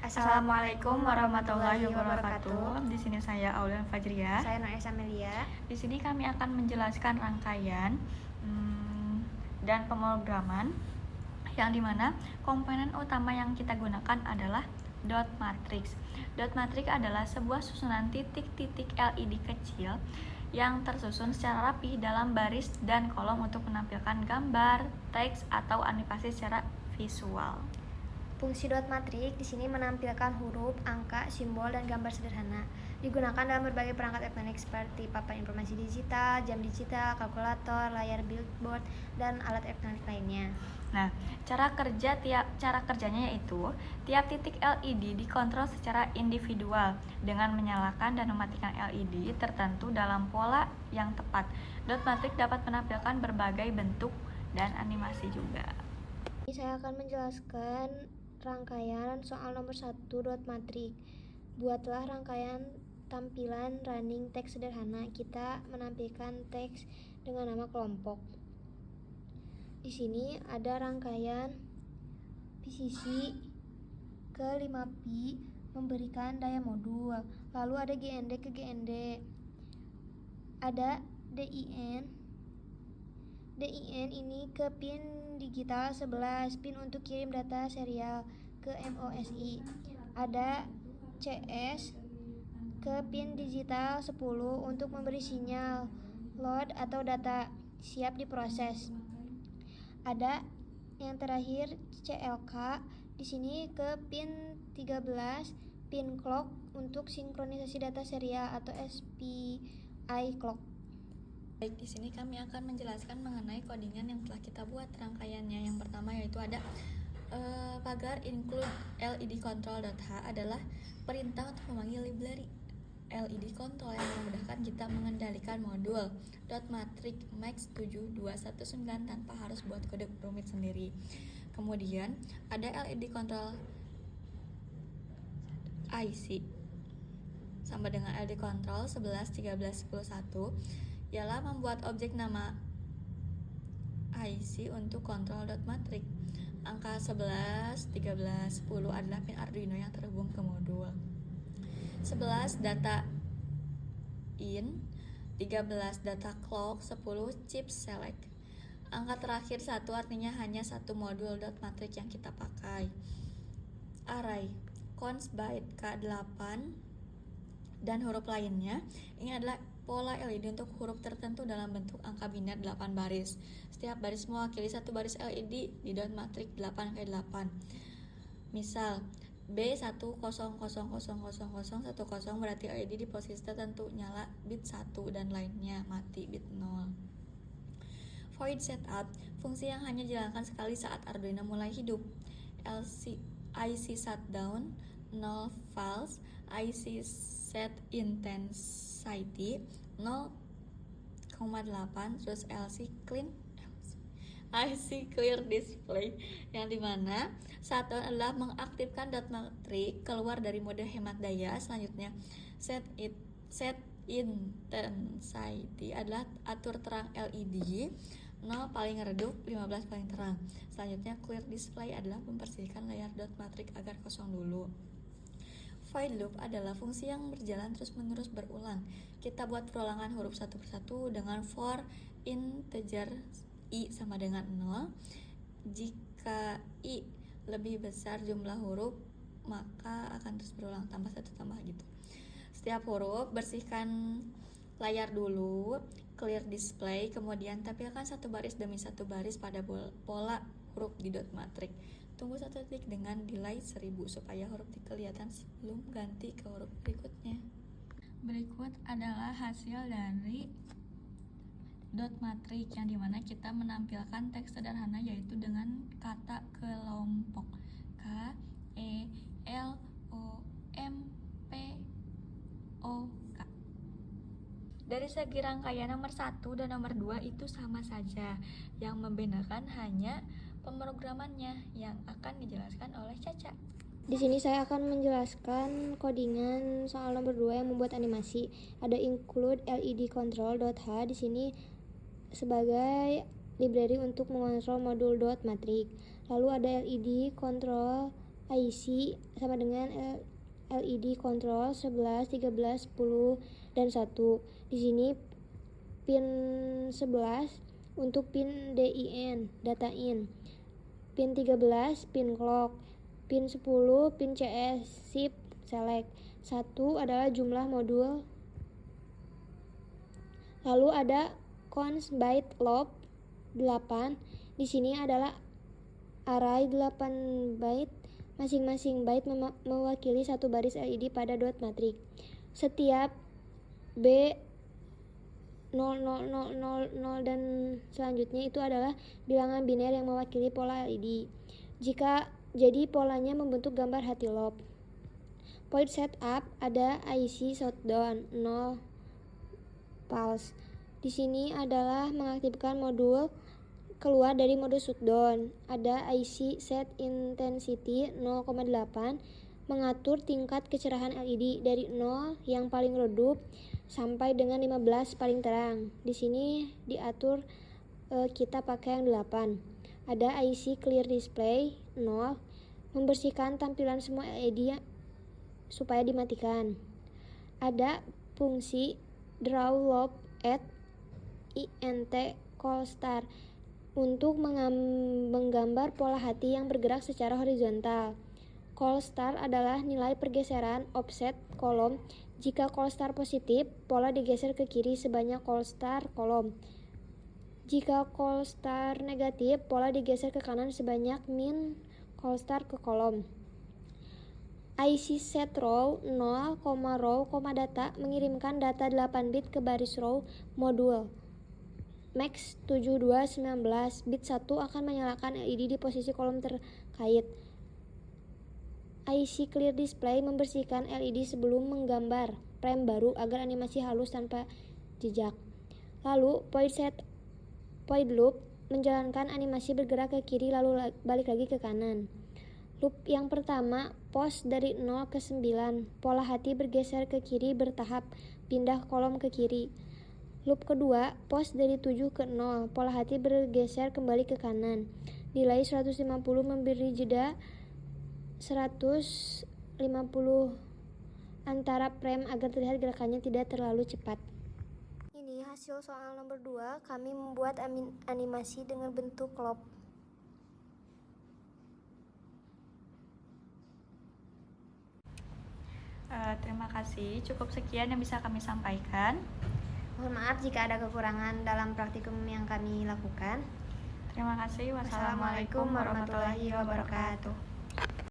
Assalamualaikum warahmatullahi wabarakatuh. Di sini saya Aulian Fajriah. Saya Nur Amelia. Di sini kami akan menjelaskan rangkaian dan pemrograman yang dimana komponen utama yang kita gunakan adalah dot matrix. Dot matrix adalah sebuah susunan titik-titik LED kecil yang tersusun secara rapi dalam baris dan kolom untuk menampilkan gambar, teks, atau animasi secara visual. Fungsi dot matrix di sini menampilkan huruf, angka, simbol, dan gambar sederhana. Digunakan dalam berbagai perangkat elektronik seperti papan informasi digital, jam digital, kalkulator, layar billboard, dan alat elektronik lainnya. Nah, cara kerjanya yaitu tiap titik LED dikontrol secara individual dengan menyalakan dan mematikan LED tertentu dalam pola yang tepat. Dot matrix dapat menampilkan berbagai bentuk dan animasi juga. Saya akan menjelaskan rangkaian soal nomor 1 dot matrix. Buatlah rangkaian tampilan running text sederhana. Kita menampilkan teks dengan nama kelompok. Di sini ada rangkaian PCC ke 5pi memberikan daya modul. Lalu ada GND ke GND. Ada DIN. DIN ini ke pin digital 11, pin untuk kirim data serial ke MOSI. Ada CS ke pin digital 10 untuk memberi sinyal load atau data siap diproses. Ada yang terakhir CLK di sini ke pin 13, pin clock untuk sinkronisasi data serial atau SPI clock. Baik, di sini kami akan menjelaskan mengenai codingan yang telah kita buat rangkaiannya. Yang pertama yaitu ada pagar include LED control.h adalah perintah untuk memanggil library LED control yang memudahkan kita mengendalikan modul dot matrix max 7219 tanpa harus buat kode rumit sendiri. Kemudian ada LED control IC sama dengan LED control 11 13 11 ialah membuat objek nama IC untuk kontrol dot matrix. Angka 11, 13, 10 adalah pin Arduino yang terhubung ke modul. 11 data in, 13 data clock, 10 chip select. Angka terakhir 1 artinya hanya satu modul dot matrix yang kita pakai. Array, cons byte K8 dan huruf lainnya. Ini adalah pola LED untuk huruf tertentu dalam bentuk angka biner 8 baris. Setiap baris mewakili satu baris LED di dot matrix 8x8. Misal B10000010 berarti LED di posisi tertentu nyala bit 1 dan lainnya mati bit 0. Void setup, fungsi yang hanya dijalankan sekali saat Arduino mulai hidup. IC shutdown, 0 false, IC set intensity 0,8, terus LC clean, IC clear display, yang dimana shutdown adalah mengaktifkan dot matrix keluar dari mode hemat daya. Selanjutnya set intensity adalah atur terang LED, 0 paling redup, 15 paling terang. Selanjutnya clear display adalah membersihkan layar dot matrix agar kosong dulu. Void loop adalah fungsi yang berjalan terus-menerus berulang. Kita buat perulangan huruf satu persatu dengan for integer i sama dengan 0. Jika i lebih besar jumlah huruf, maka akan terus berulang tambah satu tambah gitu. Setiap huruf bersihkan layar dulu, clear display, kemudian tampilkan satu baris demi satu baris pada pola huruf di dot matrix. Tunggu satu detik dengan delay 1000 supaya huruf kelihatan sebelum ganti ke huruf berikutnya. Berikut adalah hasil dari dot matrix yang dimana kita menampilkan teks sederhana yaitu dengan kata kelompok K, E, L, O, M, P, O, K. Dari segi rangkaian nomor 1 dan nomor 2 itu sama saja. Yang membedakan hanya pemrogramannya yang akan dijelaskan oleh Caca. Di sini saya akan menjelaskan codingan soal nomor 2 yang membuat animasi. Ada include LED control.h di sini sebagai library untuk mengontrol modul dot matrix. Lalu ada LED control IC sama dengan LED control 11, 13, 10, dan 1. Di sini pin 11 untuk pin DIN, data in. Pin 13, pin clock. Pin 10, pin CS, shift, select. 1 adalah jumlah modul. Lalu ada cons byte loop 8. Di sini adalah array 8 byte. Masing-masing byte mewakili satu baris LED pada dot matrik. Setiap B 0000 dan selanjutnya itu adalah bilangan biner yang mewakili pola LED. Jadi polanya membentuk gambar hati loop. Point setup ada IC shutdown 0 pulse. Di sini adalah mengaktifkan modul keluar dari mode shutdown. Ada IC set intensity 0,8 mengatur tingkat kecerahan LED dari 0 yang paling redup sampai dengan 15 paling terang. Di sini diatur kita pakai yang 8. Ada IC clear display 0 membersihkan tampilan semua LED supaya dimatikan. Ada fungsi draw loop at int call star untuk menggambar pola hati yang bergerak secara horizontal. Call star adalah nilai pergeseran offset kolom. Jika call star positif, pola digeser ke kiri sebanyak call star kolom. Jika call star negatif, pola digeser ke kanan sebanyak min call star ke kolom. IC set row 0, row, data mengirimkan data 8 bit ke baris row modul. Max 7219 bit 1 akan menyalakan LED di posisi kolom terkait. IC clear display membersihkan LED sebelum menggambar frame baru agar animasi halus tanpa jejak. Lalu point loop menjalankan animasi bergerak ke kiri lalu balik lagi ke kanan. Loop yang pertama pos dari 0 ke 9. Pola hati bergeser ke kiri bertahap, pindah kolom ke kiri. Loop kedua, pos dari 7 ke 0, pola hati bergeser kembali ke kanan. Delay 150 memberi jeda 150 antara frame agar terlihat gerakannya tidak terlalu cepat. Ini hasil soal nomor 2, kami membuat animasi dengan bentuk loop. Terima kasih, cukup sekian yang bisa kami sampaikan. Mohon maaf jika ada kekurangan dalam praktikum yang kami lakukan. Terima kasih. Wassalamualaikum warahmatullahi wabarakatuh.